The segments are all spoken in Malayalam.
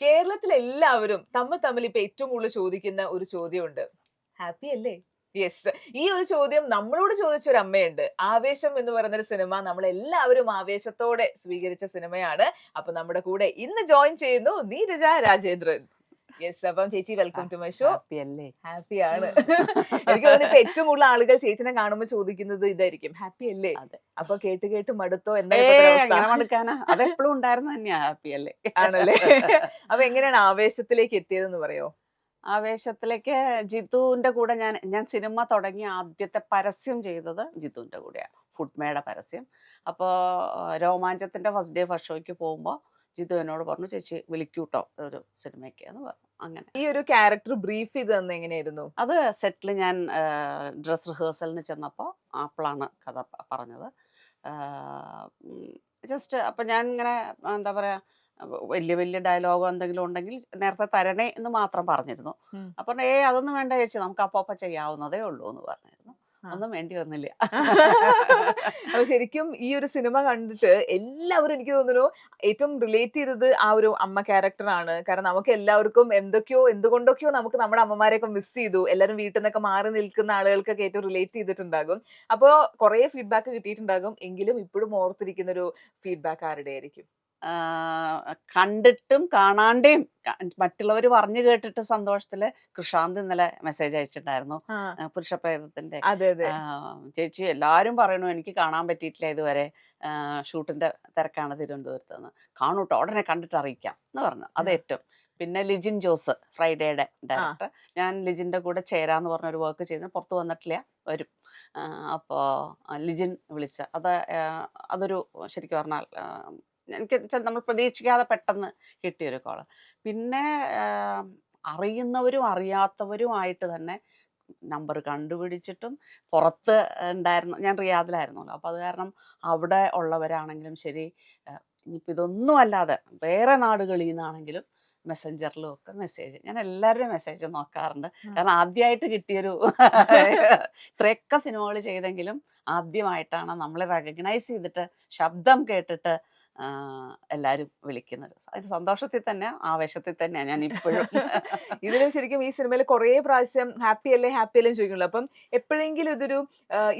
കേരളത്തിലെ എല്ലാവരും തമ്മിൽ ഇപ്പൊ ഏറ്റവും കൂടുതൽ ചോദിക്കുന്ന ഒരു ചോദ്യമുണ്ട്. ഹാപ്പി അല്ലേ? യെസ്. ഈ ഒരു ചോദ്യം നമ്മളോട് ചോദിച്ച ഒരു അമ്മയുണ്ട്. ആവേശം എന്ന് പറയുന്ന ഒരു സിനിമ നമ്മളെല്ലാവരും ആവേശത്തോടെ സ്വീകരിച്ച സിനിമയാണ്. അപ്പൊ നമ്മുടെ കൂടെ ഇന്ന് ജോയിൻ ചെയ്യുന്നു നീരജ രാജേന്ദ്രൻ. യെസ്. അപ്പം ചേച്ചി welcome to my show. Happy അല്ലേ? ഹാപ്പിയാണ്. എനിക്ക് തോന്നുന്നു ഇപ്പൊ ഏറ്റവും കൂടുതൽ ആളുകൾ ചേച്ചിനെ കാണുമ്പോൾ ചോദിക്കുന്നത് ഇതായിരിക്കും. ഹാപ്പി അല്ലേ? അതെ. അപ്പൊ കേട്ട് കേട്ട് മടുത്തോ എന്നാ ഇപ്പത്തെ അവസ്ഥ? എങ്ങനെ മടുക്കാനാ? അതെപ്പോഴും ഉണ്ടായിരുന്ന തന്നെയാ ഹാപ്പി അല്ലേ? ആണല്ലേ? അപ്പൊ എങ്ങനെയാണ് ആവേശത്തിലേക്ക് എത്തിയതെന്ന് പറയോ? ആവേശത്തിലേക്ക് ജിത്തുവിന്റെ കൂടെ ഞാൻ സിനിമ തുടങ്ങി ആദ്യത്തെ പരസ്യം ചെയ്തത് ജിത്തുവിന്റെ കൂടെയാണ്. ഫുഡ്മേയുടെ പരസ്യം. അപ്പോൾ രോമാഞ്ചത്തിന്റെ ഫസ്റ്റ് ഡേ ഫസ്റ്റ് ഷോയ്ക്ക് പോകുമ്പോൾ ജിത്തു എന്നോട് പറഞ്ഞു, ചേച്ചി വിളിക്കൂട്ടോ ഒരു സിനിമയ്ക്ക് എന്ന് പറഞ്ഞു. അങ്ങനെ ഈ ഒരു ക്യാരക്ടർ ബ്രീഫ് ചെയ്ത് തന്നെ എങ്ങനെയായിരുന്നു? അത് സെറ്റിൽ ഞാൻ ഡ്രസ് റിഹേഴ്സലിന് ചെന്നപ്പോൾ അപ്പോഴാണ് കഥ പറഞ്ഞത്. ജസ്റ്റ് അപ്പം ഞാൻ ഇങ്ങനെ എന്താ പറയുക, വലിയ വലിയ ഡയലോഗോ എന്തെങ്കിലും ഉണ്ടെങ്കിൽ നേരത്തെ തരണേ എന്ന് മാത്രം പറഞ്ഞിരുന്നു. അപ്പം അതൊന്നും വേണ്ട ചേച്ചി, നമുക്ക് അപ്പൊ ചെയ്യാവുന്നതേ ഉള്ളൂ എന്ന് പറഞ്ഞിരുന്നു. ഒന്നും വേണ്ടി വന്നില്ല. അപ്പൊ ശരിക്കും ഈ ഒരു സിനിമ കണ്ടിട്ട് എല്ലാവരും എനിക്ക് തോന്നുന്നു ഏറ്റവും റിലേറ്റ് ചെയ്തത് ആ ഒരു അമ്മ ക്യാരക്ടറാണ്. കാരണം നമുക്ക് എല്ലാവർക്കും എന്തുകൊണ്ടൊക്കെയോ നമുക്ക് നമ്മുടെ അമ്മമാരെയൊക്കെ മിസ് ചെയ്തു. എല്ലാവരും വീട്ടിൽ നിന്നൊക്കെ മാറി നിൽക്കുന്ന ആളുകൾക്കൊക്കെ ഏറ്റവും റിലേറ്റ് ചെയ്തിട്ടുണ്ടാകും. അപ്പോൾ കുറെ ഫീഡ്ബാക്ക് കിട്ടിയിട്ടുണ്ടാകും. എങ്കിലും ഇപ്പോഴും ഓർത്തിരിക്കുന്ന ഒരു ഫീഡ്ബാക്ക് ആരുടെ ആയിരിക്കും? കണ്ടിട്ടും കാണാണ്ടേയും മറ്റുള്ളവർ പറഞ്ഞു കേട്ടിട്ട് സന്തോഷത്തില് കൃഷാന്ത് ഇന്നലെ മെസ്സേജ് അയച്ചിട്ടുണ്ടായിരുന്നു. പുരുഷപ്രേതത്തിന്റെ ചേച്ചി എല്ലാരും പറയണു എനിക്ക് കാണാൻ പറ്റിയിട്ടില്ല ഇതുവരെ, ഷൂട്ടിന്റെ തിരക്കാണ് തിരുവനന്തപുരത്ത്, കാണൂട്ടോ ഉടനെ കണ്ടിട്ട് അറിയിക്കാം എന്ന് പറഞ്ഞു. അത് ഏറ്റവും. പിന്നെ ലിജിൻ ജോസ്, ഫ്രൈഡേയുടെ ഡയറക്ടർ, ഞാൻ ലിജിന്റെ കൂടെ ചേരാന്ന് പറഞ്ഞൊരു വർക്ക് ചെയ്യുന്നത്, പുറത്ത് വന്നിട്ടില്ല, വരും. അപ്പോൾ ലിജിൻ വിളിച്ച അതൊരു ശരിക്കും പറഞ്ഞാൽ എനിക്ക് നമ്മൾ പ്രതീക്ഷിക്കാതെ പെട്ടെന്ന് കിട്ടിയൊരു കോള്. പിന്നെ അറിയുന്നവരും അറിയാത്തവരുമായിട്ട് തന്നെ നമ്പർ കണ്ടുപിടിച്ചിട്ടും പുറത്ത് ഉണ്ടായിരുന്നു. ഞാൻ റിയാദിലായിരുന്നല്ലോ, അപ്പോൾ അത് കാരണം അവിടെ ഉള്ളവരാണെങ്കിലും ശരി, ഇനിയിപ്പോൾ ഇതൊന്നും അല്ലാതെ വേറെ നാടുകളിൽ നിന്നാണെങ്കിലും മെസ്സഞ്ചറിലും ഒക്കെ മെസ്സേജ്, ഞാൻ എല്ലാവരുടെയും മെസ്സേജ് നോക്കാറുണ്ട്. കാരണം ആദ്യമായിട്ട് കിട്ടിയൊരു ഇത്രയൊക്കെ സിനിമകൾ ചെയ്തെങ്കിലും ആദ്യമായിട്ടാണ് നമ്മളെ റെക്കഗ്നൈസ് ചെയ്തിട്ട് ശബ്ദം കേട്ടിട്ട് എല്ലാരും വിളിക്കുന്നത്. അതിന് സന്തോഷത്തിൽ തന്നെ ആവേശത്തിൽ തന്നെയാണ് ഞാൻ ഇപ്പോഴും. ഇതിൽ ശരിക്കും ഈ സിനിമയിൽ കുറെ പ്രാവശ്യം ഹാപ്പി അല്ലേ ചോദിക്കണല്ലോ. അപ്പം എപ്പോഴെങ്കിലും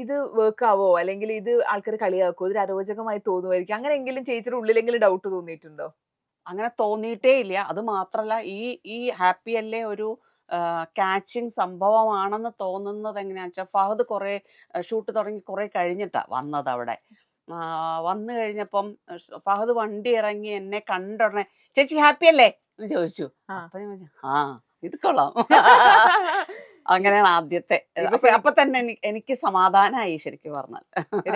ഇത് വർക്ക് ആവോ, അല്ലെങ്കിൽ ഇത് ആൾക്കാർ കളിയാക്കോ, ഇതൊരു അരോചകമായി തോന്നുമായിരിക്കും, അങ്ങനെയെങ്കിലും ചേച്ചിയുടെ ഉള്ളിലെങ്കിലും ഡൗട്ട് തോന്നിയിട്ടുണ്ടോ? അങ്ങനെ തോന്നിയിട്ടേ ഇല്ല. അത് മാത്രല്ല, ഈ ഹാപ്പി അല്ലേ ഒരു കാച്ചിങ് സംഭവമാണെന്ന് തോന്നുന്നത് എങ്ങനെയാണെന്ന് വെച്ചാൽ, ഫഹദ് കുറെ ഷൂട്ട് തുടങ്ങി കുറെ കഴിഞ്ഞിട്ടാ വന്നത് അവിടെ. വന്നു കഴിഞ്ഞപ്പം ഫഹദ് വണ്ടി ഇറങ്ങി എന്നെ കണ്ടുടനെ ചേച്ചി ഹാപ്പി അല്ലേ എന്ന് ചോദിച്ചു. അപ്പൊ ഞാൻ ഇത് കൊള്ളാം. അങ്ങനെയാണ് ആദ്യത്തെ. അപ്പൊ തന്നെ എനിക്ക് സമാധാനമായി ശരിക്കും പറഞ്ഞാൽ.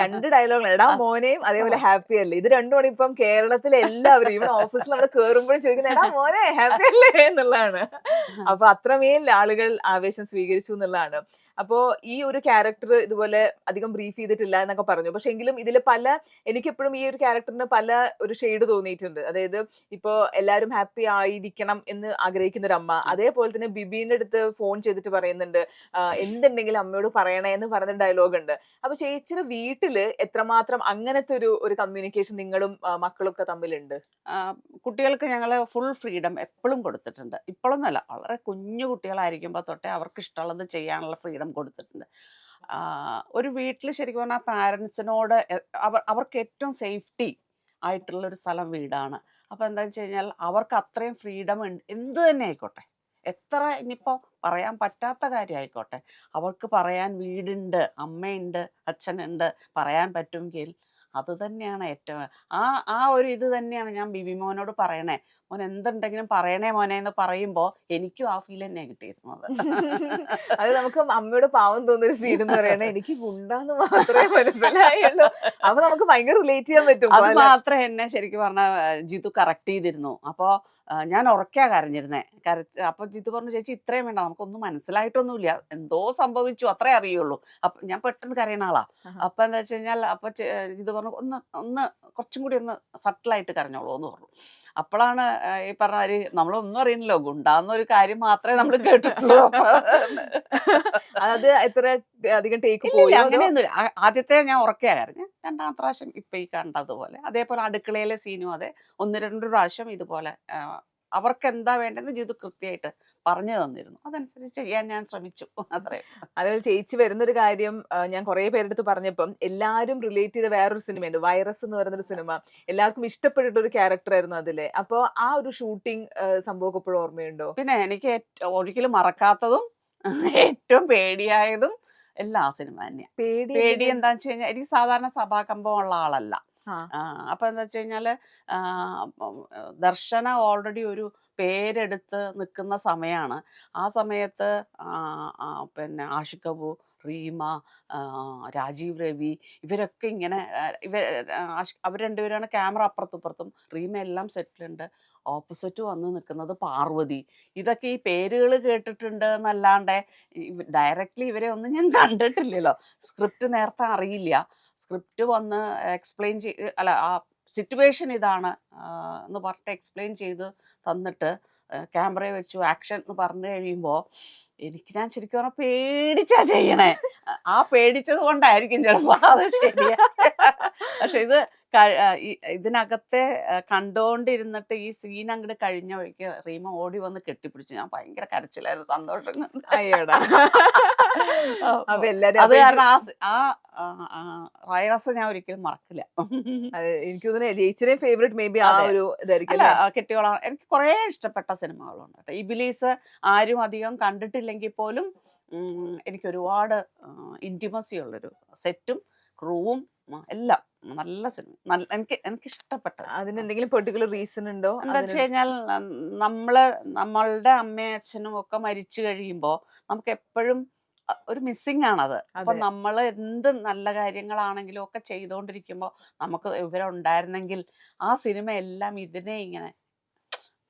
2 ഡയലോഗ്, എടാ മോനെയും അതേപോലെ ഹാപ്പി അല്ലേ, ഇത് രണ്ടുമാണ് ഇപ്പം കേരളത്തിലെ എല്ലാവരും ഇവിടെ ഓഫീസിൽ നമ്മൾ കേറുമ്പോഴും ചോദിക്കുന്നത്, എടാ മോനെ ഹാപ്പി അല്ലേ എന്നുള്ളതാണ്. അപ്പൊ അത്രമേൽ ആളുകൾ ആവേശം സ്വീകരിച്ചു എന്നുള്ളതാണ്. അപ്പോ ഈ ഒരു ക്യാരക്ടർ ഇതുപോലെ അധികം ബ്രീഫ് ചെയ്തിട്ടില്ല എന്നൊക്കെ പറഞ്ഞു. പക്ഷെ എങ്കിലും ഇതിൽ എനിക്കെപ്പോഴും ഈ ഒരു ക്യാരക്ടറിന് പല ഒരു ഷെയ്ഡ് തോന്നിയിട്ടുണ്ട്. അതായത് ഇപ്പോ എല്ലാവരും ഹാപ്പി ആയിരിക്കണം എന്ന് ആഗ്രഹിക്കുന്ന ഒരു അമ്മ, അതേപോലെ തന്നെ ബിബീന്റെ അടുത്ത് ഫോൺ ചെയ്തിട്ട് പറയുന്നുണ്ട് എന്തുണ്ടെങ്കിലും അമ്മയോട് പറയണേ എന്ന് പറയുന്ന ഡയലോഗ് ഉണ്ട്. അപ്പൊ ചേച്ചിയുടെ വീട്ടില് എത്രമാത്രം അങ്ങനത്തെ ഒരു കമ്മ്യൂണിക്കേഷൻ നിങ്ങളും മക്കളൊക്കെ തമ്മിലുണ്ട്? കുട്ടികൾക്ക് ഞങ്ങൾ ഫുൾ ഫ്രീഡം എപ്പോഴും കൊടുത്തിട്ടുണ്ട്. ഇപ്പോഴൊന്നുമല്ല, വളരെ കുഞ്ഞു കുട്ടികളായിരിക്കുമ്പോൾ തൊട്ടേ അവർക്ക് ഇഷ്ടമുള്ളത് ചെയ്യാനുള്ള ഫ്രീഡം കൊടുത്തിട്ടുണ്ട്. ഒരു വീട്ടിൽ ശരിക്കും പറഞ്ഞാൽ പാരൻസിനോട് അവർക്ക് ഏറ്റവും സേഫ്റ്റി ആയിട്ടുള്ളൊരു സ്ഥലം വീടാണ്. അപ്പോൾ എന്താണെന്ന് വെച്ച് കഴിഞ്ഞാൽ അവർക്ക് അത്രയും ഫ്രീഡം ഉണ്ട്. എന്ത് തന്നെ ആയിക്കോട്ടെ, എത്ര ഇനിയിപ്പോൾ പറയാൻ പറ്റാത്ത കാര്യമായിക്കോട്ടെ, അവർക്ക് പറയാൻ വീടുണ്ട്, അമ്മയുണ്ട്, അച്ഛനുണ്ട്, പറയാൻ പറ്റുമെങ്കിൽ അത് തന്നെയാണ് ഏറ്റവും. ആ ഒരു ഇത് തന്നെയാണ് ഞാൻ ബിബി മോനോട് പറയണേ, മോൻ എന്തുണ്ടെങ്കിലും പറയണേ മോനെ എന്ന് പറയുമ്പോൾ എനിക്കും ആ ഫീൽ തന്നെയാണ് കിട്ടിയിരുന്നത്. അത് നമുക്ക് അമ്മയോട് പാവം തോന്നുന്നൊരു സീൻ എന്ന് പറയണേ, എനിക്ക് ഗുണ്ടാന്ന് മാത്രമേ മനസ്സിലായുള്ളൂ. അപ്പൊ നമുക്ക് ഭയങ്കര റിലേറ്റ് ചെയ്യാൻ പറ്റും. അത് മാത്രമേ എന്നെ ശരിക്കും പറഞ്ഞ ജിതു കറക്റ്റ് ചെയ്തിരുന്നു. അപ്പോൾ ഞാൻ ഉറക്കാ കരഞ്ഞിരുന്നേ. അപ്പൊ ജിത്തു പറഞ്ഞു, ചേച്ചി ഇത്രയും വേണ്ട, നമുക്കൊന്നും മനസ്സിലായിട്ടൊന്നുമില്ല, എന്തോ സംഭവിച്ചു അത്രേ അറിയുള്ളൂ. അപ്പൊ ഞാൻ പെട്ടെന്ന് കരയുന്ന ആളാ. അപ്പൊ എന്താ വെച്ച് കഴിഞ്ഞാൽ ജിത്തു പറഞ്ഞു, ഒന്ന് കുറച്ചും കൂടി ഒന്ന് സട്ടിലായിട്ട് കരഞ്ഞോളൂ എന്ന് പറഞ്ഞു. അപ്പോഴാണ് ഈ പറഞ്ഞ നമ്മളൊന്നും അറിയണല്ലോ, ഗുണ്ടാന്നൊരു കാര്യം മാത്രമേ നമ്മൾ കേട്ടിട്ടുള്ളൂ. അത് എത്ര അധികം ടേക്ക് പോയി? അങ്ങനെയൊന്നുമില്ല. ആദ്യത്തെ ഞാൻ ഉറക്കെയാ കരഞ്ഞ്, രണ്ടാമത്തെ പ്രാവശ്യം ഇപ്പൊ ഈ കണ്ടതുപോലെ, അതേപോലെ അടുക്കളയിലെ സീനും അതെ, 1-2 പ്രാവശ്യം ഇതുപോലെ അവർക്ക് എന്താ വേണ്ടതെന്ന് ജിതു കൃത്യമായിട്ട് പറഞ്ഞു തന്നിരുന്നു. അതനുസരിച്ച് ചെയ്യാൻ ഞാൻ ശ്രമിച്ചു. അത്രേ. അതേപോലെ ചേച്ചി വരുന്നൊരു കാര്യം ഞാൻ കുറെ പേരെടുത്ത് പറഞ്ഞപ്പം എല്ലാരും റിലേറ്റ് ചെയ്ത വേറൊരു സിനിമയുണ്ട്, വൈറസ് എന്ന് പറയുന്നൊരു സിനിമ. എല്ലാവർക്കും ഇഷ്ടപ്പെട്ടിട്ട ഒരു ക്യാരക്ടർ ആയിരുന്നു അതില്. അപ്പൊ ആ ഒരു ഷൂട്ടിംഗ് സംഭവം ഇപ്പോഴും ഓർമ്മയുണ്ടോ? പിന്നെ എനിക്ക് ഒരിക്കലും മറക്കാത്തതും ഏറ്റവും പേടിയായതും എല്ലാം ആ സിനിമ തന്നെയാണ്. പേടി എന്താന്ന് വെച്ച് കഴിഞ്ഞാൽ എനിക്ക് സാധാരണ സഭാകമ്പം ഉള്ള ആളല്ല. അപ്പൊ എന്താ വെച്ച് കഴിഞ്ഞാല് ദർശന ഓൾറെഡി ഒരു പേരെടുത്ത് നിൽക്കുന്ന സമയമാണ്. ആ സമയത്ത് പിന്നെ ആഷിഖ് കപൂർ, റീമ, രാജീവ് രവി ഇവരൊക്കെ ഇങ്ങനെ അവർ രണ്ടുപേരാണ് ക്യാമറ അപ്പുറത്തും. റീമ എല്ലാം സെറ്റിലുണ്ട്. ഓപ്പോസിറ്റ് വന്ന് നിൽക്കുന്നത് പാർവതി. ഇതൊക്കെ ഈ പേരുകൾ കേട്ടിട്ടുണ്ട് എന്നല്ലാണ്ട് ഡയറക്റ്റ്ലി ഇവരെ ഒന്നും ഞാൻ കണ്ടിട്ടില്ലല്ലോ. സ്ക്രിപ്റ്റ് നേരത്തെ അറിയില്ല. സ്ക്രിപ്റ്റ് വന്ന് എക്സ്പ്ലെയിൻ ആ സിറ്റുവേഷൻ ഇതാണ് എന്ന് പറഞ്ഞിട്ട് എക്സ്പ്ലെയിൻ ചെയ്ത് തന്നിട്ട് ക്യാമറയെ വെച്ചു ആക്ഷൻ എന്ന് പറഞ്ഞു കഴിയുമ്പോൾ ഞാൻ ശരിക്കും പറഞ്ഞാൽ പേടിച്ചാ ചെയ്യണേ. ആ പേടിച്ചത് കൊണ്ടായിരിക്കും ചിലപ്പോൾ അത് ശരിയാ. പക്ഷെ ഇതിനകത്തെ കണ്ടുകൊണ്ടിരുന്നിട്ട് ഈ സീൻ അങ്ങോട്ട് കഴിഞ്ഞ വഴിക്ക് റീമ ഓടി വന്ന് കെട്ടിപ്പിടിച്ചു. ഞാൻ ഭയങ്കര കരച്ചിലായിരുന്നു, സന്തോഷം കൊണ്ട്. അത് കാരണം ആ വൈറസ് ഞാൻ ഒരിക്കലും മറക്കില്ല. എനിക്ക് തോന്നുന്നു ചേച്ചിയുടെ ഫേവറേറ്റ് മേ ബി ആ ഒരു ഇതായിരിക്കും. കെട്ടിയോളാം എനിക്ക് കുറെ ഇഷ്ടപ്പെട്ട സിനിമകളുണ്ട് കേട്ടോ. ഇബിലീസ് ആരും അധികം കണ്ടിട്ടില്ലെങ്കിൽ പോലും എനിക്ക് ഒരുപാട് ഇന്റിമസി ഉള്ളൊരു സെറ്റും ക്രൂവും എല്ലാം നല്ല സിനിമ. എനിക്ക് ഇഷ്ടപ്പെട്ടത്. അതിന് എന്തെങ്കിലും പെർട്ടിക്കുലർ റീസൺ ഉണ്ടോ? എന്താ വെച്ച് കഴിഞ്ഞാൽ നമ്മളുടെ അമ്മയും അച്ഛനും ഒക്കെ മരിച്ചു കഴിയുമ്പോൾ നമുക്ക് എപ്പോഴും ഒരു മിസ്സിംഗ് ആണത്. അപ്പൊ നമ്മൾ എന്ത് നല്ല കാര്യങ്ങളാണെങ്കിലും ഒക്കെ ചെയ്തുകൊണ്ടിരിക്കുമ്പോൾ നമുക്ക് ഇവരുണ്ടായിരുന്നെങ്കിൽ ആ സിനിമ എല്ലാം ഇതിനെ ഇങ്ങനെ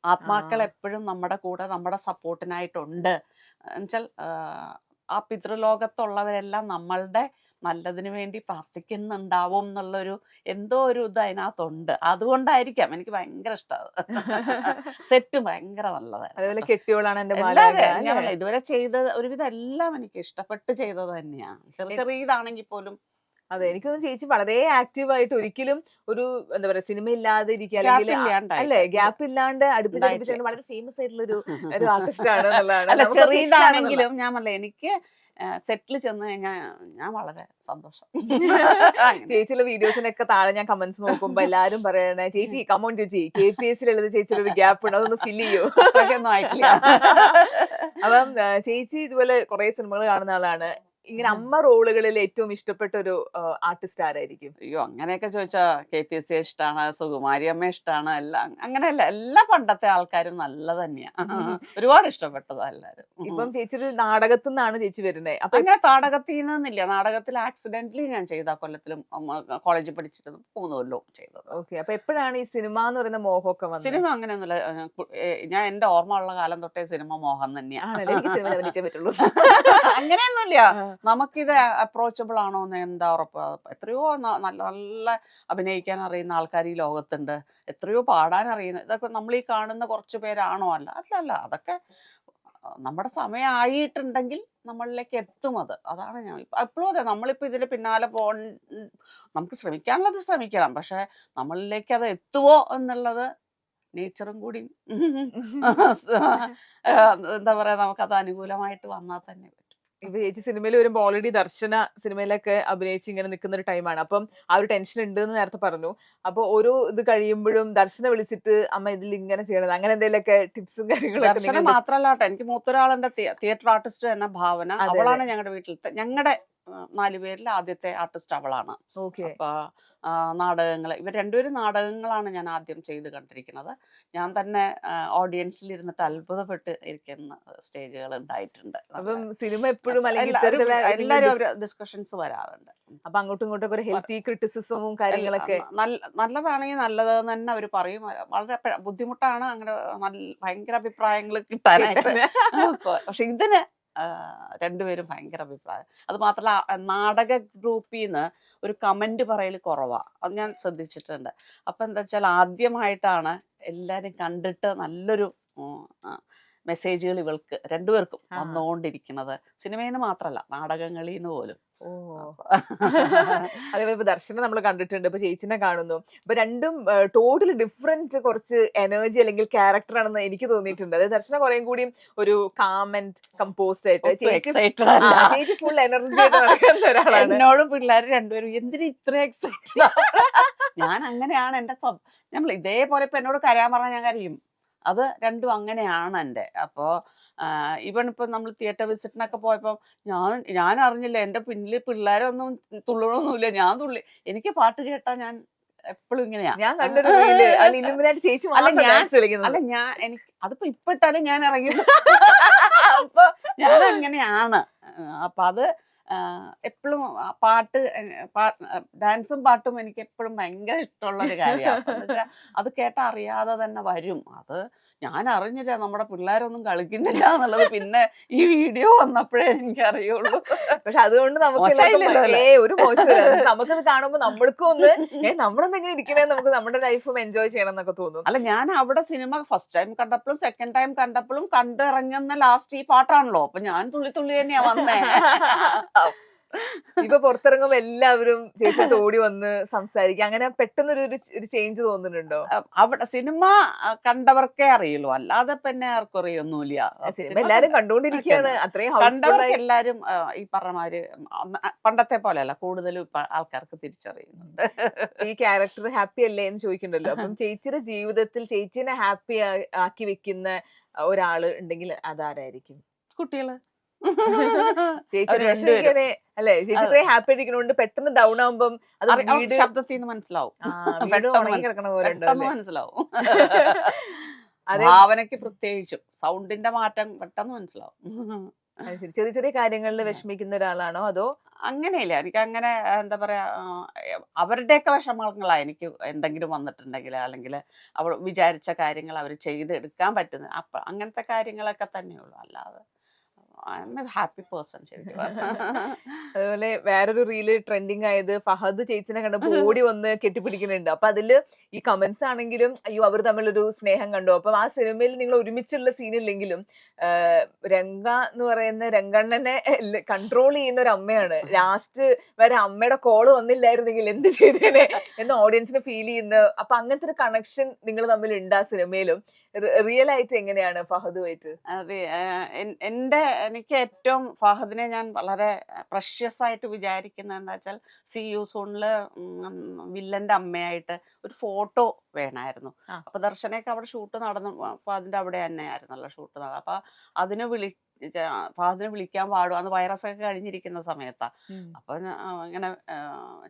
ആത്മാക്കൾ എപ്പോഴും നമ്മുടെ കൂടെ നമ്മുടെ സപ്പോർട്ടിനായിട്ടുണ്ട് എന്നുവെച്ചാൽ ആ പിതൃലോകത്തുള്ളവരെല്ലാം നമ്മളുടെ നല്ലതിന് വേണ്ടി പ്രാർത്ഥിക്കുന്നുണ്ടാവും എന്നുള്ളൊരു എന്തോ ഒരു ഇത് അതിനകത്തുണ്ട്. അതുകൊണ്ടായിരിക്കാം എനിക്ക് ഭയങ്കര ഇഷ്ടമാണ്. സെറ്റ് ഭയങ്കര നല്ലതായിരുന്നു. കെട്ടിയോളാണ് ഇതുവരെ ചെയ്ത ഒരുവിധം എല്ലാം എനിക്ക് ഇഷ്ടപ്പെട്ട് ചെയ്തത് തന്നെയാണ്. ചെറിയതാണെങ്കിൽ പോലും. അതെ, എനിക്കൊന്നും ചേച്ചി വളരെ ആക്റ്റീവ് ആയിട്ട് ഒരിക്കലും ഒരു എന്താ പറയാ സിനിമ ഇല്ലാതെ ഇരിക്കുക അല്ലെ, ഗ്യാപ്പ് ഇല്ലാണ്ട് അടുപ്പിച്ച് വളരെ ഫേമസ് ആയിട്ടുള്ള ഒരു ആർട്ടിസ്റ്റ് ആണ് എന്നുള്ളതാണ്. ചെറിയതാണെങ്കിലും ഞാൻ പറഞ്ഞ എനിക്ക് സെറ്റിൽ ചെന്ന് കഴിഞ്ഞാൽ ഞാൻ വളരെ സന്തോഷം. ചേച്ചിയുടെ വീഡിയോസിനൊക്കെ താഴെ ഞാൻ കമന്റ്സ് നോക്കുമ്പോ എല്ലാരും പറയണേ ചേച്ചി കമോൺ ചേച്ചി KPSC ചേച്ചിയുടെ ഒരു ഗ്യാപ്പ് ഉണ്ട്, അതൊന്ന് ഫിൽ ചെയ്യൂ. അപ്പം ചേച്ചി ഇതുപോലെ കുറെ സിനിമകൾ കാണുന്ന ആളാണ്. ഇങ്ങനെ അമ്മ റോളുകളിൽ ഏറ്റവും ഇഷ്ടപ്പെട്ട ഒരു ആർട്ടിസ്റ്റ് ആരായിരിക്കും? അയ്യോ അങ്ങനെയൊക്കെ ചോദിച്ചാ KPSC ഇഷ്ടമാണ്, സുകുമാരി അമ്മ ഇഷ്ടമാണ്, എല്ലാം അങ്ങനെയല്ല. എല്ലാ പണ്ടത്തെ ആൾക്കാരും നല്ല തന്നെയാ. ഒരുപാട് ഇഷ്ടപ്പെട്ടതാ എല്ലാരും. ഇപ്പം ചേച്ചി ഒരു നാടകത്തിൽ നിന്നാണ് ചേച്ചി വരുന്നത്. അപ്പൊ അങ്ങനെ നാടകത്തിൽ നിന്നില്ല. നാടകത്തിൽ ആക്സിഡന്റലി ഞാൻ ചെയ്ത കൊല്ലത്തിലും കോളേജിൽ പഠിച്ചിട്ട് 3 കൊല്ലവും ചെയ്തത്. ഓക്കെ, അപ്പൊ എപ്പോഴാണ് ഈ സിനിമ എന്ന് പറയുന്ന മോഹമൊക്കെ വന്നത്? സിനിമ അങ്ങനെയൊന്നുമില്ല. ഞാൻ എന്റെ ഓർമ്മ ഉള്ള കാലം തൊട്ടേ സിനിമ മോഹം തന്നെയാണ്. അങ്ങനെയൊന്നുമില്ല. നമുക്കിത് അപ്രോച്ചബിൾ ആണോ എന്ന് എന്താ ഉറപ്പ്? എത്രയോ നല്ല നല്ല അഭിനയിക്കാൻ അറിയുന്ന ആൾക്കാർ ഈ ലോകത്തുണ്ട്. എത്രയോ പാടാൻ അറിയുന്ന. ഇതൊക്കെ നമ്മൾ ഈ കാണുന്ന കുറച്ച് പേരാണോ? അല്ല. അതൊക്കെ നമ്മുടെ സമയമായിട്ടുണ്ടെങ്കിൽ നമ്മളിലേക്ക് എത്തും. അതാണ് ഞാൻ എപ്പോഴും അതെ. നമ്മളിപ്പോൾ ഇതിന്റെ പിന്നാലെ നമുക്ക് ശ്രമിക്കാനുള്ളത് ശ്രമിക്കണം. പക്ഷെ നമ്മളിലേക്ക് അത് എത്തുമോ എന്നുള്ളത് നേച്ചറും കൂടി എന്താ പറയാ, നമുക്കത് അനുകൂലമായിട്ട് വന്നാൽ തന്നെ പറ്റും. ഇപ്പൊ ചേച്ചി സിനിമയിൽ വരുമ്പോ ഓൾറെഡി ദർശന സിനിമയിലൊക്കെ അഭിനയിച്ച് ഇങ്ങനെ നിൽക്കുന്ന ഒരു ടൈമാണ്. അപ്പം ആ ഒരു ടെൻഷൻ ഉണ്ട് എന്ന് നേരത്തെ പറഞ്ഞു. അപ്പൊ ഓരോ ഇത് കഴിയുമ്പോഴും ദർശന വിളിച്ചിട്ട് അമ്മ ഇതിൽ ഇങ്ങനെ ചെയ്യണത് അങ്ങനെ എന്തെങ്കിലുമൊക്കെ ടിപ്സും കാര്യങ്ങളൊക്കെ? ദർശന മാത്രല്ല കേട്ടോ, എനിക്ക് മൂത്തൊരാളുണ്ട്, തിയേറ്റർ ആർട്ടിസ്റ്റ് തന്നെ ഭാവന. അവളാണ് ഞങ്ങളുടെ വീട്ടിലത്തെ, ഞങ്ങളുടെ 4 പേരിൽ ആദ്യത്തെ ആർട്ടിസ്റ്റ് അവളാണ്. അപ്പൊ നാടകങ്ങൾ, ഇവർ രണ്ടുപേരും നാടകങ്ങളാണ് ഞാൻ ആദ്യം ചെയ്ത് കണ്ടിരിക്കുന്നത്. ഞാൻ തന്നെ ഓഡിയൻസിൽ ഇരുന്നിട്ട് അത്ഭുതപ്പെട്ട് ഇരിക്കുന്ന സ്റ്റേജുകൾ ഉണ്ടായിട്ടുണ്ട്. അപ്പം സിനിമ എപ്പോഴും എല്ലാവരും ഡിസ്കഷൻസ് വരാറുണ്ട്. അപ്പൊ അങ്ങോട്ടും ഇങ്ങോട്ടും ഒരു ഹെൽത്തി ക്രിറ്റിസിസവും കാര്യങ്ങളൊക്കെ നല്ലതാണെങ്കിൽ നല്ലതെന്ന് തന്നെ അവർ പറയും. വളരെ ബുദ്ധിമുട്ടാണ് അങ്ങനെ ഭയങ്കര അഭിപ്രായങ്ങൾ കിട്ടാനായിട്ട്. പക്ഷെ ഇതിന് രണ്ടുപേരും ഭയങ്കര അഭിപ്രായം. അത് മാത്രമല്ല നാടക ഗ്രൂപ്പിൽ നിന്ന് ഒരു കമന്റ് പറയൽ കുറവാണ്. അത് ഞാൻ ശ്രദ്ധിച്ചിട്ടുണ്ട്. അപ്പം എന്താ വെച്ചാൽ ആദ്യമായിട്ടാണ് എല്ലാവരും കണ്ടിട്ട് നല്ലൊരു മെസ്സേജുകൾ ഇവൾക്ക് രണ്ടുപേർക്കും വന്നുകൊണ്ടിരിക്കുന്നത്. സിനിമയിൽ നിന്ന് മാത്രമല്ല നാടകങ്ങളിൽ നിന്ന് പോലും. ഓ. അതേപോലെ ഇപ്പൊ ദർശനം നമ്മൾ കണ്ടിട്ടുണ്ട്, ഇപ്പൊ ചേച്ചിനെ കാണുന്നു. ഇപ്പൊ രണ്ടും ടോട്ടലി ഡിഫറെന്റ് കുറച്ച് എനർജി അല്ലെങ്കിൽ ക്യാരക്ടർ ആണെന്ന് എനിക്ക് തോന്നിയിട്ടുണ്ട്. അതായത് ദർശന കുറേം കൂടി ഒരു കാം ആൻഡ് കമ്പോസ്ഡ് ആയിട്ട്, ചേച്ചി ഫുൾ എനർജി ആയിട്ട് നടക്കുന്ന ഒരാളാണ്. എന്നോട് പിള്ളേർ രണ്ടുപേരും എന്തിനാ ഇത്ര എക്സൈറ്റഡ്? ഞാൻ അങ്ങനെയാണ് എന്റെ നമ്മൾ ഇതേപോലെ ഇപ്പൊ എന്നോട് കരയാൻ പറഞ്ഞാൽ ഞാൻ കരയും. അത് രണ്ടും അങ്ങനെയാണ് എൻ്റെ. അപ്പോൾ ഈവൻ ഇപ്പം നമ്മൾ തിയേറ്റർ വിസിറ്റിനൊക്കെ പോയപ്പോൾ ഞാൻ അറിഞ്ഞില്ല, എൻ്റെ പിന്നിൽ പിള്ളേരൊന്നും തുള്ളണമൊന്നുമില്ല, ഞാൻ തുള്ളി. എനിക്ക് പാട്ട് കേട്ടാൽ ഞാൻ എപ്പോഴും ഇങ്ങനെയാ. ഞാൻ കണ്ടൊരു ചേച്ചി അല്ല ഞാൻ എനിക്ക് അതിപ്പോ ഇപ്പൊ ഇട്ടാലും ഞാൻ ഇറങ്ങി. അപ്പൊ ഞാൻ അങ്ങനെയാണ്. അപ്പൊ അത് എപ്പോഴും പാട്ട് ഡാൻസും പാട്ടും എനിക്ക് എപ്പോഴും ഭയങ്കര ഇഷ്ടമുള്ള ഒരു കാര്യമാണ്. എന്ന് വെച്ചാൽ അത് കേട്ടാൽ അറിയാതെ തന്നെ വരും. അത് ഞാൻ അറിഞ്ഞില്ല നമ്മുടെ പിള്ളേരൊന്നും കളിക്കുന്നില്ല എന്നുള്ളത് പിന്നെ ഈ വീഡിയോ വന്നപ്പോഴേ എനിക്കറിയുള്ളൂ. പക്ഷെ അതുകൊണ്ട് നമുക്ക് ഒരു മോശമില്ല, നമുക്കത് കാണുമ്പോ നമ്മൾക്കും ഒന്ന് നമ്മളെന്തെങ്കിലും ഇരിക്കണേ, നമുക്ക് നമ്മുടെ ലൈഫും എൻജോയ് ചെയ്യണം എന്നൊക്കെ തോന്നും. അല്ല, ഞാൻ അവിടെ സിനിമ ഫസ്റ്റ് ടൈം കണ്ടപ്പോഴും സെക്കൻഡ് ടൈം കണ്ടപ്പോഴും കണ്ടിറങ്ങുന്ന ലാസ്റ്റ് ഈ പാട്ടാണല്ലോ. അപ്പൊ ഞാൻ തുള്ളി തുള്ളി തന്നെയാ വന്നേ. ഇപ്പൊ പുറത്തിറങ്ങുമ്പോ എല്ലാവരും ചേച്ചിട്ട് ഓടി വന്ന് സംസാരിക്കും. അങ്ങനെ പെട്ടെന്നൊരു ഒരു ചേഞ്ച് തോന്നുന്നുണ്ടോ? അവിടെ സിനിമ കണ്ടവർക്കേ അറിയുള്ളൂ, അല്ലാതെ പിന്നെ ആർക്കും അറിയൊന്നുമില്ല. സിനിമ എല്ലാരും കണ്ടോണ്ടിരിക്കുകയാണ്. അത്രയും കണ്ടവർക്ക് എല്ലാരും ഈ പറഞ്ഞമാര് പണ്ടത്തെ പോലെയല്ല, കൂടുതലും ആൾക്കാർക്ക് തിരിച്ചറിയുന്നുണ്ട്. ഈ ക്യാരക്ടർ ഹാപ്പി അല്ലേ എന്ന് ചോദിക്കണ്ടല്ലോ. അപ്പം ചേച്ചിയുടെ ജീവിതത്തിൽ ചേച്ചിനെ ഹാപ്പി ആക്കി വെക്കുന്ന ഒരാള് ഉണ്ടെങ്കിൽ അതാരായിരിക്കും? കുട്ടികള്. അല്ലെ, ചേച്ചി ഹാപ്പി ആയിരിക്കണോണ്ട് പെട്ടെന്ന് ഡൗൺ ആവുമ്പം ശബ്ദത്തിൽ നിന്ന് മനസ്സിലാവും, മനസ്സിലാവും. ഭാവനയ്ക്ക് പ്രത്യേകിച്ചും സൗണ്ടിന്റെ മാറ്റം പെട്ടെന്ന് മനസ്സിലാവും. ചെറിയ ചെറിയ കാര്യങ്ങളിൽ വിഷമിക്കുന്ന ഒരാളാണോ അതോ? അങ്ങനെയില്ല, എനിക്ക് അങ്ങനെ എന്താ പറയാ, അവരുടെയൊക്കെ വിഷമങ്ങളാ എനിക്ക് എന്തെങ്കിലും വന്നിട്ടുണ്ടെങ്കിൽ, അല്ലെങ്കിൽ അവൾ വിചാരിച്ച കാര്യങ്ങൾ അവർ ചെയ്തെടുക്കാൻ പറ്റുന്ന അങ്ങനത്തെ കാര്യങ്ങളൊക്കെ തന്നെയുള്ളൂ. അല്ലാതെ ഹാപ്പി പേഴ്സൺ ശരിക്കും. അതുപോലെ വേറൊരു റീല് ട്രെൻഡിങ് ആയത് ഫഹദ് ചേച്ചിനെ കണ്ടപ്പോ ഓടി വന്ന് കെട്ടിപ്പിടിക്കുന്നുണ്ട്. അപ്പൊ അതില് ഈ കമന്റ്സ് ആണെങ്കിലും അയ്യോ അവർ തമ്മിലൊരു സ്നേഹം കണ്ടു. അപ്പൊ ആ സിനിമയിൽ നിങ്ങൾ ഒരുമിച്ചുള്ള സീനില്ലെങ്കിലും രംഗ എന്ന് പറയുന്ന രംഗണ്ണനെ കൺട്രോൾ ചെയ്യുന്ന ഒരു അമ്മയാണ്. ലാസ്റ്റ് വരെ അമ്മയുടെ കോള് വന്നില്ലായിരുന്നെങ്കിൽ എന്ത് ചെയ്തേനെ എന്ന് ഓഡിയൻസിന് ഫീൽ ചെയ്യുന്ന. അപ്പൊ അങ്ങനത്തെ ഒരു കണക്ഷൻ നിങ്ങൾ തമ്മിൽ ഉണ്ട് ആ സിനിമയിലും. റിയൽ ആയിട്ട് എങ്ങനെയാണ് ഫഹദുമായിട്ട്? അതെ, എനിക്ക് ഏറ്റവും ഫഹദിനെ ഞാൻ വളരെ പ്രഷ്യസ് ആയിട്ട് വിചാരിക്കുന്നത് എന്താ വെച്ചാൽ, CU സോണില് വില്ലന്റെ അമ്മയായിട്ട് ഒരു ഫോട്ടോ വേണമായിരുന്നു. അപ്പൊ ദർശനയൊക്കെ അവിടെ ഷൂട്ട് നടന്നു, ഫഹദിന്റെ അവിടെ തന്നെയായിരുന്നല്ലോ ഷൂട്ട് നടന്നത്. അപ്പൊ അതിന് ഫഹദിനെ വിളിക്കാൻ പാടും, അന്ന് വൈറസ് ഒക്കെ കഴിഞ്ഞിരിക്കുന്ന സമയത്താ. അപ്പൊ ഇങ്ങനെ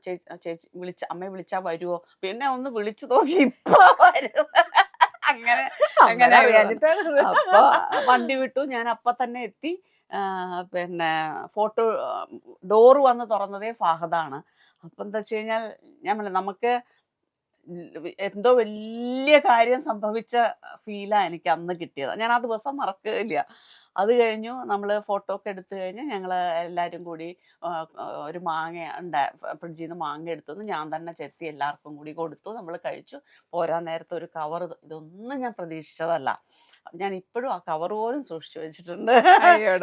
ചേച്ചി അമ്മയെ വിളിച്ചാ വരുമോ? പിന്നെ ഒന്ന് വിളിച്ചു നോക്കി, ഇപ്പൊ വരും. അങ്ങനെ അപ്പൊ വണ്ടി വിട്ടു, ഞാൻ അപ്പൊ തന്നെ എത്തി. പിന്നെ ഫോട്ടോ ഡോറ് വന്ന് തുറന്നതേ ഫഹദാണ്. അപ്പൊ എന്താ വെച്ച് കഴിഞ്ഞാൽ നമുക്ക് എന്തോ വലിയ കാര്യം സംഭവിച്ച ഫീലാ എനിക്ക് അന്ന് കിട്ടിയത്. ഞാൻ ആ ദിവസം മറക്കില്ല. അത് കഴിഞ്ഞു നമ്മൾ ഫോട്ടോ ഒക്കെ എടുത്തു കഴിഞ്ഞ് ഞങ്ങൾ എല്ലാവരും കൂടി ഒരു മാങ്ങ ഫ്രിഡ്ജിൽ നിന്ന് മാങ്ങ എടുത്തു ഞാൻ തന്നെ ചെത്തി എല്ലാവർക്കും കൂടി കൊടുത്തു. നമ്മൾ കഴിച്ചു. പോരാൻ നേരത്തെ ഒരു കവർ, ഇതൊന്നും ഞാൻ പ്രതീക്ഷിച്ചതല്ല. ഞാൻ ഇപ്പോഴും ആ കവർ പോലും സൂക്ഷിച്ചു വെച്ചിട്ടുണ്ട്.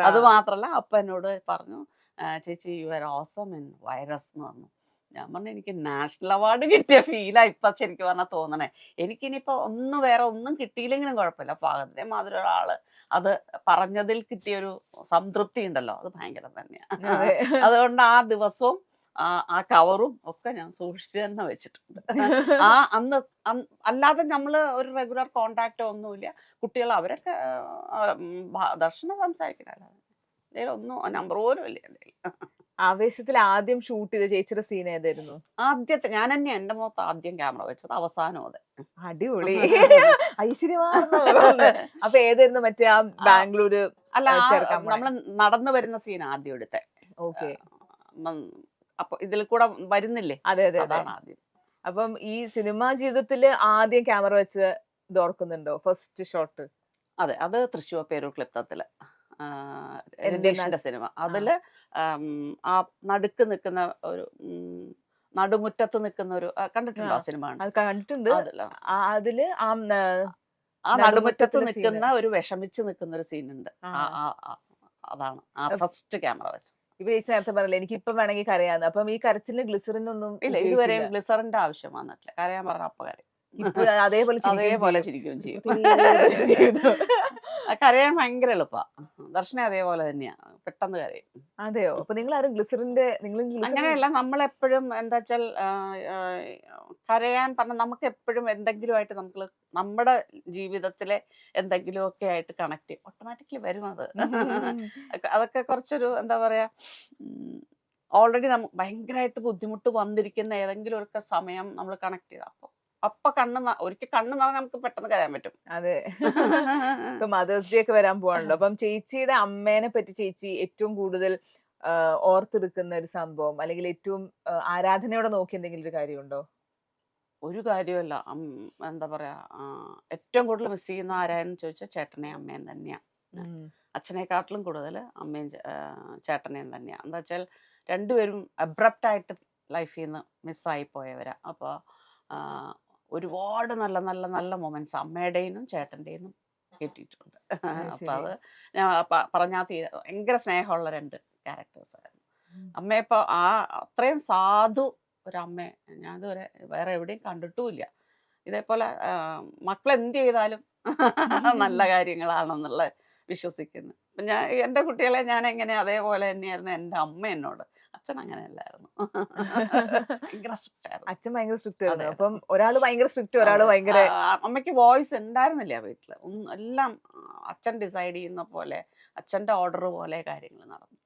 അത് മാത്രമല്ല, അപ്പ എന്നോട് പറഞ്ഞു, ചേച്ചി you are awesome in virus എന്ന് പറഞ്ഞു. ഞാൻ പറഞ്ഞു, എനിക്ക് നാഷണൽ അവാർഡ് കിട്ടിയ ഫീലാ ഇപ്പൊ ശരിക്കും പറഞ്ഞാൽ തോന്നണേ. എനിക്കിനിയിപ്പോ വേറെ ഒന്നും കിട്ടിയില്ലെങ്കിലും കുഴപ്പമില്ല, ഫഹദിനെ മാതിരി ഒരാള് അത് പറഞ്ഞതിൽ കിട്ടിയൊരു സംതൃപ്തി ഉണ്ടല്ലോ, അത് ഭയങ്കര തന്നെയാണ്. അതുകൊണ്ട് ആ ദിവസവും ആ കവറും ഒക്കെ ഞാൻ സൂക്ഷിച്ച് തന്നെ വെച്ചിട്ടുണ്ട്. അല്ലാതെ നമ്മള് ഒരു റെഗുലർ കോണ്ടാക്റ്റോ ഒന്നുമില്ല. കുട്ടികൾ അവരൊക്കെ ദർശനം സംസാരിക്കണല്ലോ, ഒന്നും നമ്പർ പോലും ഇല്ല എൻ്റെ. ആവേശത്തിൽ ആദ്യം ഷൂട്ട് ചെയ്ത ചേച്ചിയുടെ സീൻ ഏതായിരുന്നു? ആദ്യത്തെ ഞാൻ തന്നെ എന്റെ മുഖത്ത് ആദ്യം ക്യാമറ വെച്ചത്, അവസാനം അതെ. അടിപൊളി, ഐശ്വര്യമാർന്ന. അപ്പൊ ഏതായിരുന്നു മറ്റേ ആ ബാംഗ്ലൂര്? അല്ല, നമ്മള് നടന്നു വരുന്ന സീൻ ആദ്യം എടുത്തെ. ഓക്കെ, അപ്പൊ ഇതിൽ കൂടെ വരുന്നില്ലേ? അതെ അതെ, അതാണ് ആദ്യം. അപ്പം ഈ സിനിമാ ജീവിതത്തില് ആദ്യം ക്യാമറ വെച്ച് ഇത് ഓർക്കുന്നുണ്ടോ? First shot? അതെ, അത് തൃശ്ശൂർ പേരൂർ ക്ലിപ്തത്തില് രതീഷിന്റെ സിനിമ. അതില് ആ നടുക്ക് നിൽക്കുന്ന ഒരു നടുമുറ്റത്ത് നിൽക്കുന്ന ഒരു, കണ്ടിട്ടുണ്ടോ ആ സിനിമ? കണ്ടിട്ടുണ്ട്. അതില് ആ നടുമുറ്റത്ത് നിൽക്കുന്ന ഒരു വിഷമിച്ച് നിൽക്കുന്ന ഒരു സീനുണ്ട്. അതാണ് ആ ഫസ്റ്റ് ക്യാമറ വെച്ച്. ഇപ്പൊ ചേച്ചി നേരത്തെ പറഞ്ഞില്ലേ എനിക്ക് ഇപ്പൊ വേണമെങ്കിൽ കരയാന്ന്, അപ്പം ഈ കരച്ചിലിന് ഗ്ലിസറിൻ ഒന്നും ഇല്ല, ഇതുവരെയും ഗ്ലിസറിന്റെ ആവശ്യം വന്നിട്ടില്ല. കരയാൻ പറഞ്ഞ അപ്പൊ കരയും. ഇപ്പൊ അതേപോലെ അതേപോലെ ചിരിക്കുകയും ചെയ്യും. ചെയ്യും. കരയാൻ ഭയങ്കര എളുപ്പാ. ദർശന അതേപോലെ തന്നെയാ, പെട്ടെന്ന് കരയും. അതെയോ? അപ്പൊ നിങ്ങൾ ആരും ഗ്ലിസറിന്റെ അങ്ങനെയല്ല, നമ്മളെപ്പോഴും എന്താ വെച്ചാൽ കരയാൻ പറഞ്ഞ നമുക്ക് എപ്പോഴും എന്തെങ്കിലുമായിട്ട് നമുക്ക് നമ്മുടെ ജീവിതത്തിലെ എന്തെങ്കിലുമൊക്കെ ആയിട്ട് കണക്ട് ചെയ്യും, ഓട്ടോമാറ്റിക്കലി വരും അത്. അതൊക്കെ കുറച്ചൊരു എന്താ പറയാ, ഓൾറെഡി നമുക്ക് ഭയങ്കരമായിട്ട് ബുദ്ധിമുട്ട് വന്നിരിക്കുന്ന ഏതെങ്കിലും ഒരു സമയം നമ്മൾ കണക്ട് ചെയ്ത അപ്പൊ ഒരിക്കൽ കണ്ണ് നിറഞ്ഞാൽ നമുക്ക് പെട്ടെന്ന് കരയാൻ പറ്റും. അതെ. ഇപ്പൊ മദേഴ്സ് ഡേ ഒക്കെ വരാൻ പോവാണല്ലോ, അപ്പം ചേച്ചിയുടെ അമ്മേനെ പറ്റി ചേച്ചി ഏറ്റവും കൂടുതൽ ഓർത്തെടുക്കുന്ന ഒരു സംഭവം, അല്ലെങ്കിൽ ഏറ്റവും ആരാധനയോടെ നോക്കി എന്തെങ്കിലും ഒരു കാര്യമുണ്ടോ? ഒരു കാര്യമല്ല, എന്താ പറയാ, ഏറ്റവും കൂടുതൽ മിസ് ചെയ്യുന്ന ആരായെന്ന് ചോദിച്ചാൽ ചേട്ടനെയും അമ്മയും തന്നെയാ. അച്ഛനെക്കാട്ടിലും കൂടുതൽ അമ്മയും ചേട്ടനെയും തന്നെയാണ്. എന്താ വെച്ചാൽ രണ്ടുപേരും അബ്രപ്റ്റായിട്ട് ലൈഫിൽ നിന്ന് മിസ്സായി പോയവരാ. അപ്പോൾ ഒരുപാട് നല്ല നല്ല നല്ല മൊമെന്റ്സ് അമ്മയുടെയും ചേട്ടൻ്റെയും കിട്ടിയിട്ടുണ്ട്. അപ്പം അത് ഞാൻ പറഞ്ഞാൽ ഭയങ്കര സ്നേഹമുള്ള രണ്ട് ക്യാരക്ടേഴ്സ് ആയിരുന്നു. അമ്മയപ്പോൾ അത്രയും സാധു ഒരമ്മയെ ഞാൻ ഇതുവരെ വേറെ എവിടെയും കണ്ടിട്ടുമില്ല. ഇതേപോലെ മക്കൾ എന്ത് ചെയ്താലും നല്ല കാര്യങ്ങളാണെന്നുള്ള വിശ്വസിക്കുന്നു. അപ്പം എൻ്റെ കുട്ടികളെ ഞാൻ എങ്ങനെ അതേപോലെ തന്നെയായിരുന്നു എൻ്റെ അമ്മ എന്നോട്. അച്ഛൻ അങ്ങനെയല്ലായിരുന്നു, ഭയങ്കര സ്ട്രിക്റ്റ് ആയിരുന്നു. അച്ഛൻ ഭയങ്കര സ്ട്രിക്റ്റ് ആയിരുന്നു. അപ്പം ഒരാള് ഭയങ്കര സ്ട്രിക്റ്റ്, ഒരാള് ഭയങ്കര. അമ്മയ്ക്ക് വോയിസ് ഉണ്ടായിരുന്നില്ല വീട്ടില്. എല്ലാം അച്ഛൻ ഡിസൈഡ് ചെയ്യുന്ന പോലെ, അച്ഛൻ്റെ ഓർഡർ പോലെ കാര്യങ്ങൾ നടന്നു.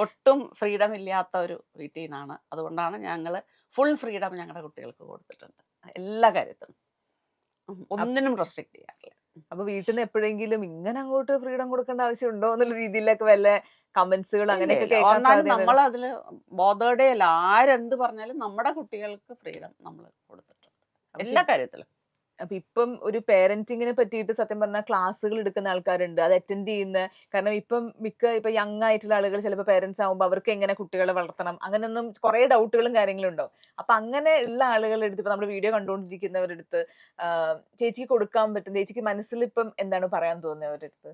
ഒട്ടും ഫ്രീഡം ഇല്ലാത്ത ഒരു വീട്ടിൽ നിന്നാണ്. അതുകൊണ്ടാണ് ഞങ്ങൾ ഫുൾ ഫ്രീഡം ഞങ്ങളുടെ കുട്ടികൾക്ക് കൊടുത്തിട്ടുണ്ട് എല്ലാ കാര്യത്തിലും, ഒന്നിനും റെസ്ട്രിക്ട് ചെയ്യാറില്ല. അപ്പൊ വീട്ടിൽ നിന്ന് എപ്പോഴെങ്കിലും ഇങ്ങനെ അങ്ങോട്ട് ഫ്രീഡം കൊടുക്കേണ്ട ആവശ്യം ഉണ്ടോ എന്നുള്ള രീതിയിലൊക്കെ വല്ല കമന്റ്സുകൾ അങ്ങനെയൊക്കെ നമ്മൾ അതില് ബോധേഡേ അല്ല. ആരെന്ത് പറഞ്ഞാലും നമ്മുടെ കുട്ടികൾക്ക് ഫ്രീഡം നമ്മൾ കൊടുത്തിട്ടുണ്ട് എല്ലാ കാര്യത്തിലും. അപ്പൊ ഇപ്പം ഒരു പേരന്റിങ്ങിനെ പറ്റിയിട്ട് സത്യം പറഞ്ഞാൽ ക്ലാസ്സുകൾ എടുക്കുന്ന ആൾക്കാരുണ്ട്, അത് അറ്റൻഡ് ചെയ്യുന്ന. കാരണം ഇപ്പൊ യങ് ആയിട്ടുള്ള ആളുകൾ ചിലപ്പോൾ പേരന്റ്സ് ആകുമ്പോൾ അവർക്ക് എങ്ങനെ കുട്ടികളെ വളർത്തണം അങ്ങനെയൊന്നും കുറെ ഡൗട്ടുകളും കാര്യങ്ങളും ഉണ്ടാവും. അപ്പൊ അങ്ങനെ ഉള്ള ആളുകളുടെ അടുത്ത്, ഇപ്പൊ നമ്മുടെ വീഡിയോ കണ്ടുകൊണ്ടിരിക്കുന്നവരുടെ അടുത്ത് ചേച്ചിക്ക് കൊടുക്കാൻ പറ്റും, ചേച്ചിക്ക് മനസ്സിൽ ഇപ്പം എന്താണ് പറയാൻ തോന്നുന്നത് അവരുടെ അടുത്ത്?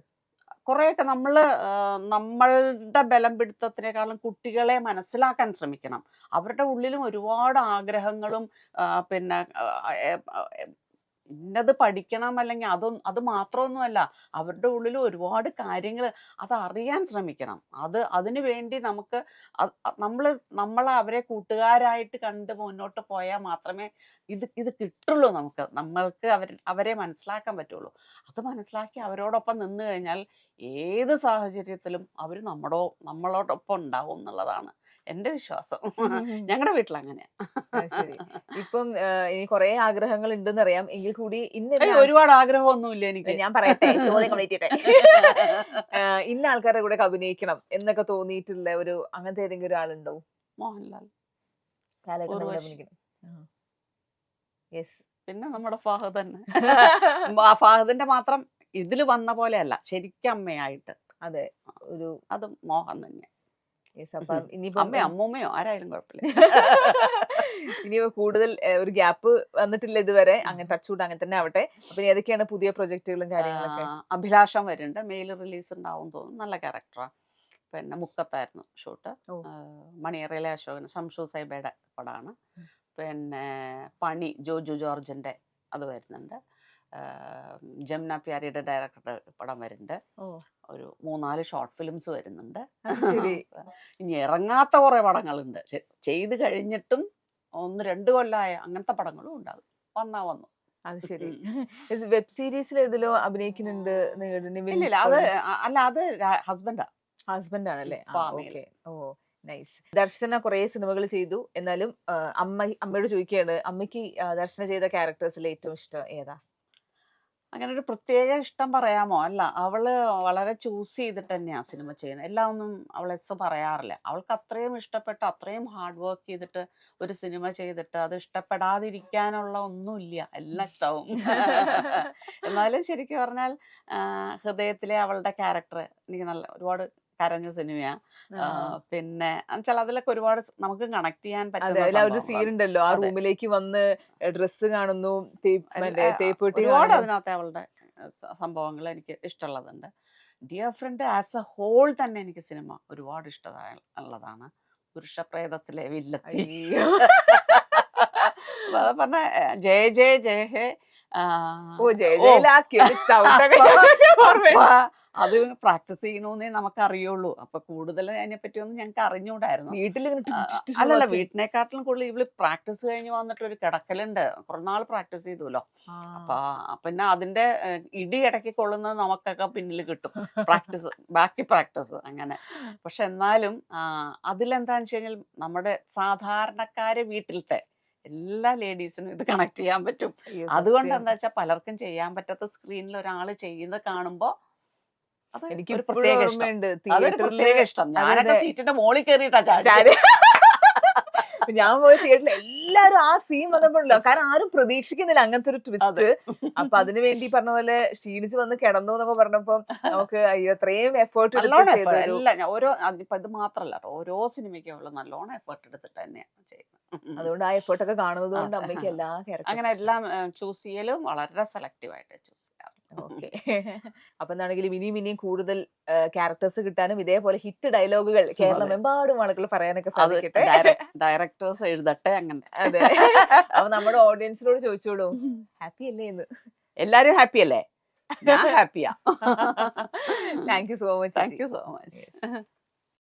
കുറേയൊക്കെ നമ്മളുടെ ബലം പിടുത്തത്തിനേക്കാളും കുട്ടികളെ മനസ്സിലാക്കാൻ ശ്രമിക്കണം. അവരുടെ ഉള്ളിലും ഒരുപാട് ആഗ്രഹങ്ങളും പിന്നെ ഇന്നത് പഠിക്കണം, അല്ലെങ്കിൽ അത് മാത്രമൊന്നുമല്ല, അവരുടെ ഉള്ളിൽ ഒരുപാട് കാര്യങ്ങൾ അതറിയാൻ ശ്രമിക്കണം. അതിനു വേണ്ടി നമ്മൾ അവരെ കൂട്ടുകാരായിട്ട് കണ്ട് മുന്നോട്ട് പോയാൽ മാത്രമേ ഇത് കിട്ടുള്ളൂ. നമ്മൾക്ക് അവരെ മനസ്സിലാക്കാൻ പറ്റുള്ളൂ. അത് മനസ്സിലാക്കി അവരോടൊപ്പം നിന്ന് കഴിഞ്ഞാൽ ഏത് സാഹചര്യത്തിലും അവർ നമ്മളോടൊപ്പം ഉണ്ടാവും എന്നുള്ളതാണ് എൻ്റെ വിശ്വാസം. ഞങ്ങളുടെ വീട്ടിൽ അങ്ങനെയാ. ഇപ്പം ഇനി കുറെ ആഗ്രഹങ്ങൾ ഉണ്ടെന്ന് അറിയാം, എങ്കിൽ കൂടി ഒരുപാട് ആഗ്രഹമൊന്നുമില്ല എനിക്ക്. ഞാൻ പറയട്ടെ, ഇന്ന ആൾക്കാരുടെ കൂടെ അഭിനയിക്കണം എന്നൊക്കെ തോന്നിയിട്ടുള്ള ഒരു അങ്ങനത്തെ ഏതെങ്കിലും ഒരാളുണ്ടോ? മോഹൻലാൽ, പിന്നെ നമ്മുടെ ഫഹദ് തന്നെ. ഫഹദിന്റെ മാത്രം ഇതില് വന്ന പോലെ അല്ല, ശരിക്കും അമ്മയായിട്ട്. അതെ, അത് മോഹൻ തന്നെ. അമ്മൂമ്മയോ ആരായാലും കുഴപ്പമില്ല. ഇനി കൂടുതൽ ഒരു ഗ്യാപ്പ് വന്നിട്ടില്ല ഇതുവരെ, അങ്ങനെ ടച്ചൂട്ട് അങ്ങനെ തന്നെ ആവട്ടെ. അപ്പൊ ഏതൊക്കെയാണ് പുതിയ പ്രൊജക്ടുകളും കാര്യങ്ങളൊക്കെ? അഭിലാഷം വരുന്നുണ്ട്, മെയിൽ റിലീസ് ഉണ്ടാവും തോന്നുന്നു. നല്ല ക്യാരക്ടറാ. പിന്നെ മുക്കത്തായിരുന്നു ഷൂട്ട്. മണിയറയിലെ അശോകൻ, ശംഷു സൈബയുടെ പടമാണ്. പിന്നെ പണി ജോജു ജോർജിന്റെ അത് വരുന്നുണ്ട്. ജമുന പ്യാരിയുടെ ഡയറക്ടറുടെ പടം വരുന്നുണ്ട്. ഒരു 3-4 ഷോർട്ട് ഫിലിംസ് വരുന്നുണ്ട്. ഇനി ഇറങ്ങാത്ത കുറെ പടങ്ങളുണ്ട്. ചെയ്ത് കഴിഞ്ഞിട്ടും 1-2 കൊല്ലമായ അങ്ങനത്തെ പടങ്ങളും ഉണ്ടാകും. വന്നു. അത് ശരി. വെബ് സീരീസിൽ ഏതിലോ അഭിനയിക്കുന്നുണ്ട്? അത് ഹസ്ബൻഡ് ആണല്ലേ? ഓ നൈസ്. ദർശന കുറെ സിനിമകൾ ചെയ്തു, എന്നാലും അമ്മയോട് ചോദിക്കുകയാണ്, അമ്മയ്ക്ക് ദർശന ചെയ്ത ക്യാരക്ടേഴ്സിൽ ഏറ്റവും ഇഷ്ടം ഏതാ? അങ്ങനെ ഒരു പ്രത്യേക ഇഷ്ടം പറയാമോ? അല്ല, അവള് വളരെ ചൂസ് ചെയ്തിട്ട് തന്നെയാണ് സിനിമ ചെയ്യുന്നത്. എല്ലാം ഒന്നും അവൾ പറയാറില്ല. അവൾക്ക് അത്രയും ഇഷ്ടപ്പെട്ട് അത്രയും ഹാർഡ് വർക്ക് ചെയ്തിട്ട് ഒരു സിനിമ ചെയ്തിട്ട് അത് ഇഷ്ടപ്പെടാതിരിക്കാനുള്ള ഒന്നുമില്ല, എല്ലാം ഇഷ്ടവും. എന്നാലും ശരിക്കും പറഞ്ഞാൽ ഹൃദയത്തിലെ അവളുടെ ക്യാരക്ടർ എനിക്ക് ഒരുപാട് കരഞ്ഞ സിനിമയാ. പിന്നെ അതിലൊക്കെ ഒരുപാട് നമുക്ക് കണക്ട് ചെയ്യാൻ പറ്റുന്ന ഒരു സീൻ ഉണ്ടല്ലോ, ആ റൂമിലേക്ക് വന്ന് ഡ്രസ്സ് കാണുന്നു, ഒരുപാട് അതിനകത്ത് അവളുടെ സംഭവങ്ങൾ എനിക്ക് ഇഷ്ടമുള്ളതുണ്ട്. Dear Friend as a whole തന്നെ എനിക്ക് സിനിമ ഒരുപാട് ഇഷ്ടമുള്ളതാണ്. പുരുഷപ്രേതത്തിലെ വില്ലത്തി. അയ്യോ. അതാ പറഞ്ഞ ജയ ജയ ജയ ഹേ. ഓ ഓ ജയജയിലാക്കി ഒരു ചവിട്ടൊക്കെ ഓർമ്മയുണ്ട്. അത് പ്രാക്ടീസ് ചെയ്യണമെന്നേ നമുക്ക് അറിയുള്ളൂ. അപ്പൊ കൂടുതൽ അതിനെപ്പറ്റി ഒന്നും ഞങ്ങൾക്ക് അറിഞ്ഞുകൂടായിരുന്നു. വീട്ടിലിങ്ങനെ ടിക് ടിക് ടിക് അല്ലല്ല, ഒച്ച. വീട്ടിനെക്കാട്ടിലും കൂടുതൽ ഇവള് പ്രാക്ടീസ് കഴിഞ്ഞ് വന്നിട്ട് ഒരു കിടക്കലുണ്ട്. കുറെ നാൾ പ്രാക്ടീസ് ചെയ്തുല്ലോ. ആ. അപ്പൊ പിന്നെ അതിന്റെ ഇടി ഇടയ്ക്ക് കൊള്ളുന്നത് നമുക്കൊക്കെ പിന്നിൽ കിട്ടും. പ്രാക്ടീസ്, ബാക്കി പ്രാക്ടീസ് അങ്ങനെ. പക്ഷെ എന്നാലും അതിലെന്താന്ന് വെച്ച് കഴിഞ്ഞാൽ നമ്മുടെ സാധാരണക്കാരെ വീട്ടിലത്തെ എല്ലാ ലേഡീസിനും ഇത് കണക്ട് ചെയ്യാൻ പറ്റും. അയ്യോ അതുകൊണ്ട് സത്യം. എന്താ വെച്ചാൽ പലർക്കും ചെയ്യാൻ പറ്റാത്ത സ്ക്രീനിൽ ഒരാൾ ചെയ്യുന്നത് കാണുമ്പോ അത് എനിക്ക് ഒരു ഇപ്പോഴും പ്രത്യേക ഇഷ്ടം. ഓർമ്മയുണ്ട് അതൊരു തിയേറ്ററില്. പ്രത്യേക ഇഷ്ടം. അതെ ഞാനൊക്കെ അതെ. സീറ്റിന്റെ മോളിൽ കയറിയിട്ടാ ചാടി. ചാടി. ഞാൻ പോയ തിയേറ്ററിൽ എല്ലാരും ആ സീൻ വന്നപ്പോഴല്ലോ, കാരണം ആരും പ്രതീക്ഷിക്കുന്നില്ല അങ്ങനത്തെ ഒരു ട്വിസ്റ്റ്. അതെ. അപ്പൊ അതിനു വേണ്ടി ഈ പറഞ്ഞ പോലെ ക്ഷീണിച്ച് വന്ന് കിടന്നു എന്നൊക്കെ പറഞ്ഞപ്പോ നമുക്ക് അയ്യോ അത്രയും എഫേർട്ട് എടുത്ത് നല്ലോണം ചെയ്ത ഒരു എല്ലാം ഓരോ അതിപ്പോ ഇത് മാത്രല്ല ട്ടോ, ഓരോ സിനിമയ്ക്കും അവള് നല്ലോണം എഫേർട്ട് എടുത്തിട്ട് തന്നെയാണ് ചെയ്യുന്നത്. അതുകൊണ്ട് ആ എഫേർട്ട് ഒക്കെ കാണുന്നത് കൊണ്ട് അതെ. അമ്മയ്ക്ക് എല്ലാ അങ്ങനെ ക്യാരക്ടേഴ്സും എല്ലാം ചൂസ് ചെയ്യലും വളരെ സെലക്റ്റീവ് ആയിട്ട് ചൂസ് ചെയ്യാറ്. ഓക്കെ. അപ്പൊ എന്താണെങ്കിലും ഇനിയും ഇനിയും കൂടുതൽ ക്യാരക്ടേഴ്സ് കിട്ടാനും ഇതേപോലെ ഹിറ്റ് ഡയലോഗുകൾ അതെ. കേരളമെമ്പാടും ആളുകൾ പറയാനൊക്കെ അത് സാധിക്കട്ടെ. ഡയറക്ടേഴ്സ് എഴുതട്ടെ അങ്ങനെ. അതെ. അപ്പൊ നമ്മുടെ ഓഡിയൻസിനോട് ചോദിച്ചോളൂ, ഹാപ്പി അല്ലേ എന്ന്. എല്ലാരും ഹാപ്പി അല്ലേ? ഞാൻ ഹാപ്പിയാ. Thank you so much. Thank you so much.